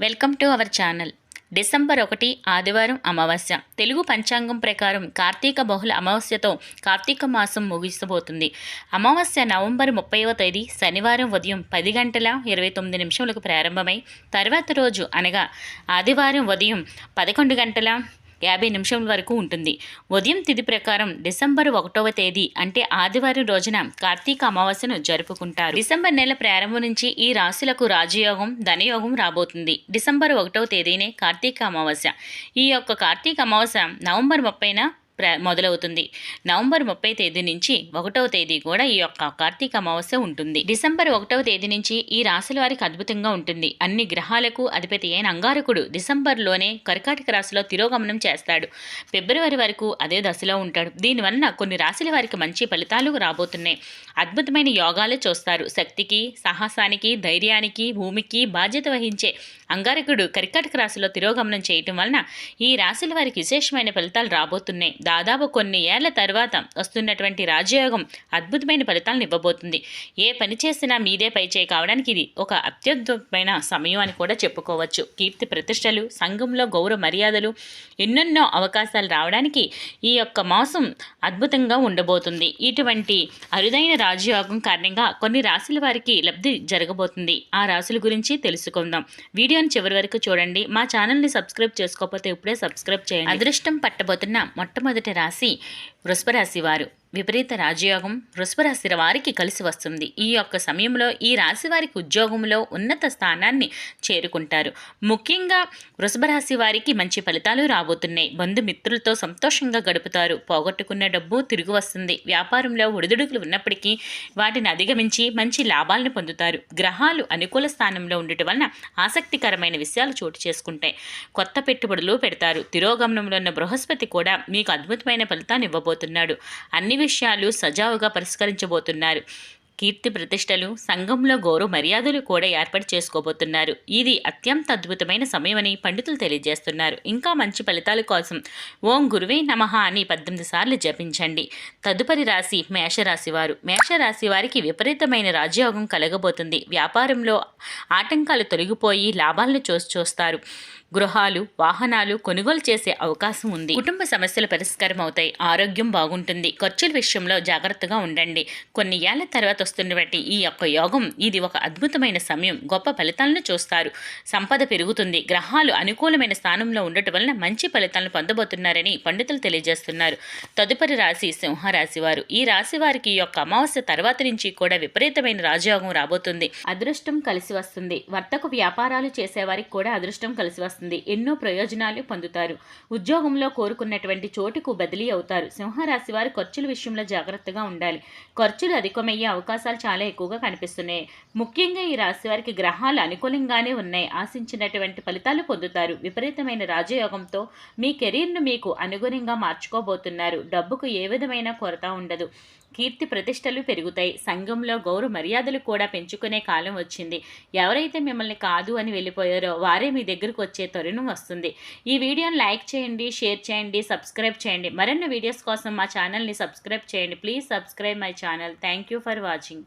Welcome to our channel. December 1 ఆదివారం అమావాస్య. తెలుగు పంచాంగం ప్రకారం కార్తీక బహుళ అమావాస్యతో కార్తీక మాసం ముగిసిపోతుంది. అమావాస్య నవంబర్ 30వ తేదీ శనివారం ఉదయం 10 గంటల 29 నిమిషములకు ప్రారంభమై తర్వాత రోజు అనగా ఆదివారం ఉదయం 11 గంటల 50 నిమిషముల వరకు ఉంటుంది. ఉదయం తిథి ప్రకారం డిసెంబర్ 1వ తేదీ అంటే ఆదివారం రోజున కార్తీక అమావాస్యను జరుపుకుంటారు. డిసెంబర్ నెల ప్రారంభం నుంచి ఈ రాశులకు రాజయోగం, ధనయోగం రాబోతుంది. డిసెంబర్ 1వ తేదీనే కార్తీక అమావాస్య. ఈ యొక్క కార్తీక అమావాస్య నవంబర్ 30న మొదలవుతుంది. నవంబర్ 30 తేదీ నుంచి 1వ తేదీ కూడా ఈ యొక్క కార్తీక అమావాస్య ఉంటుంది. డిసెంబర్ 1వ తేదీ నుంచి ఈ రాశుల వారికి అద్భుతంగా ఉంటుంది. అన్ని గ్రహాలకు అధిపతి అయిన అంగారకుడు డిసెంబర్లోనే కర్కాటక రాశిలో తిరోగమనం చేస్తాడు. ఫిబ్రవరి వరకు అదే దశలో ఉంటాడు. దీనివలన కొన్ని రాశుల వారికి మంచి ఫలితాలు రాబోతున్నాయి. అద్భుతమైన యోగాలు చూస్తారు. శక్తికి, సాహసానికి, ధైర్యానికి, భూమికి బాధ్యత వహించే అంగారకుడు కర్కాటక రాశిలో తిరోగమనం చేయటం వలన ఈ రాశుల వారికి విశేషమైన ఫలితాలు రాబోతున్నాయి. దాదాపు కొన్ని ఏళ్ల తర్వాత వస్తున్నటువంటి రాజయోగం అద్భుతమైన ఫలితాలను ఇవ్వబోతుంది. ఏ పని చేసినా మీదే పైచేయి కావడానికి ఇది ఒక అత్యద్భుతమైన సమయం అని కూడా చెప్పుకోవచ్చు. కీర్తి ప్రతిష్టలు, సంఘంలో గౌరవ మర్యాదలు, ఎన్నెన్నో అవకాశాలు రావడానికి ఈ యొక్క మాసం అద్భుతంగా ఉండబోతుంది. ఇటువంటి అరుదైన రాజయోగం కారణంగా కొన్ని రాశుల వారికి లబ్ధి జరగబోతుంది. ఆ రాశుల గురించి తెలుసుకుందాం. వీడియోని చివరి వరకు చూడండి. మా ఛానల్ని సబ్స్క్రైబ్ చేసుకోకపోతే ఇప్పుడే సబ్స్క్రైబ్ చేయండి. అదృష్టం పట్టబోతున్న మొట్టమొదటి రాశి వృషభ రాశి వారు. విపరీత రాజయోగం వృషభ రాశి వారికి కలిసి వస్తుంది. ఈ యొక్క సమయంలో ఈ రాశి వారికి ఉద్యోగంలో ఉన్నత స్థానాన్ని చేరుకుంటారు. ముఖ్యంగా వృషభ రాశి వారికి మంచి ఫలితాలు రాబోతున్నాయి. బంధుమిత్రులతో సంతోషంగా గడుపుతారు. పోగొట్టుకున్న డబ్బు తిరిగి వస్తుంది. వ్యాపారంలో ఒడిదుడుకులు ఉన్నప్పటికీ వాటిని అధిగమించి మంచి లాభాలను పొందుతారు. గ్రహాలు అనుకూల స్థానంలో ఉండటం వలన ఆసక్తికరమైన విషయాలు చోటు చేసుకుంటాయి. కొత్త పెట్టుబడులు పెడతారు. తిరోగమనంలో ఉన్న బృహస్పతి కూడా మీకు అద్భుతమైన ఫలితాన్ని ఇవ్వబోతున్నాడు. అన్ని విషయాలు సజావుగా పరిష్కరించబోతున్నారు. కీర్తి ప్రతిష్టలు, సంఘంలో గౌరవ మర్యాదలు కూడా ఏర్పాటు చేసుకోబోతున్నారు. ఇది అత్యంత అద్భుతమైన సమయమని పండితులు తెలియజేస్తున్నారు. ఇంకా మంచి ఫలితాల కోసం ఓం గురువే నమః అని 18 సార్లు జపించండి. తదుపరి రాశి మేషరాశి వారు. మేషరాశి వారికి విపరీతమైన రాజయోగం కలగబోతుంది. వ్యాపారంలో ఆటంకాలు తొలగిపోయి లాభాలను చూస్తారు. గృహాలు, వాహనాలు కొనుగోలు చేసే అవకాశం ఉంది. కుటుంబ సమస్యలు పరిష్కారం అవుతాయి. ఆరోగ్యం బాగుంటుంది. ఖర్చుల విషయంలో జాగ్రత్తగా ఉండండి. కొన్ని ఏళ్ల తర్వాత వస్తున్నటువంటి ఈ యొక్క యోగం ఇది ఒక అద్భుతమైన సమయం. గొప్ప ఫలితాలను చూస్తారు. సంపద పెరుగుతుంది. గ్రహాలు అనుకూలమైన స్థానంలో ఉండటం వలన మంచి ఫలితాలను పొందబోతున్నారని పండితులు తెలియజేస్తున్నారు. తదుపరి రాశి సింహరాశి వారు. ఈ రాశి వారికి ఈ యొక్క అమావాస్య తర్వాత నుంచి కూడా విపరీతమైన రాజయోగం రాబోతుంది. అదృష్టం కలిసి వస్తుంది. వర్తక వ్యాపారాలు చేసేవారికి కూడా అదృష్టం కలిసి వస్తుంది. ఎన్నో ప్రయోజనాలు పొందుతారు. ఉద్యోగంలో కోరుకున్నటువంటి చోటుకు బదిలీ అవుతారు. సింహరాశి వారు ఖర్చుల విషయంలో జాగ్రత్తగా ఉండాలి. ఖర్చులు అధికమయ్యే అవకాశాలు చాలా ఎక్కువగా కనిపిస్తున్నాయి. ముఖ్యంగా ఈ రాశి వారికి గ్రహాలు అనుకూలంగానే ఉన్నాయి. ఆశించినటువంటి ఫలితాలు పొందుతారు. విపరీతమైన రాజయోగంతో మీ కెరీర్ను మీకు అనుగుణంగా మార్చుకోబోతున్నారు. డబ్బుకు ఏ విధమైన కొరత ఉండదు. కీర్తి ప్రతిష్టలు పెరుగుతాయి. సంఘంలో గౌరవ మర్యాదలు కూడా పెంచుకునే కాలం వచ్చింది. ఎవరైతే మిమ్మల్ని కాదు అని వెళ్ళిపోయారో వారే మీ దగ్గరకు వచ్చే తరుణం వస్తుంది. ఈ వీడియోని లైక్ చేయండి, షేర్ చేయండి, సబ్స్క్రైబ్ చేయండి. మరిన్ని వీడియోస్ కోసం మా ఛానల్ని సబ్స్క్రైబ్ చేయండి. Please subscribe my channel. Thank you for watching.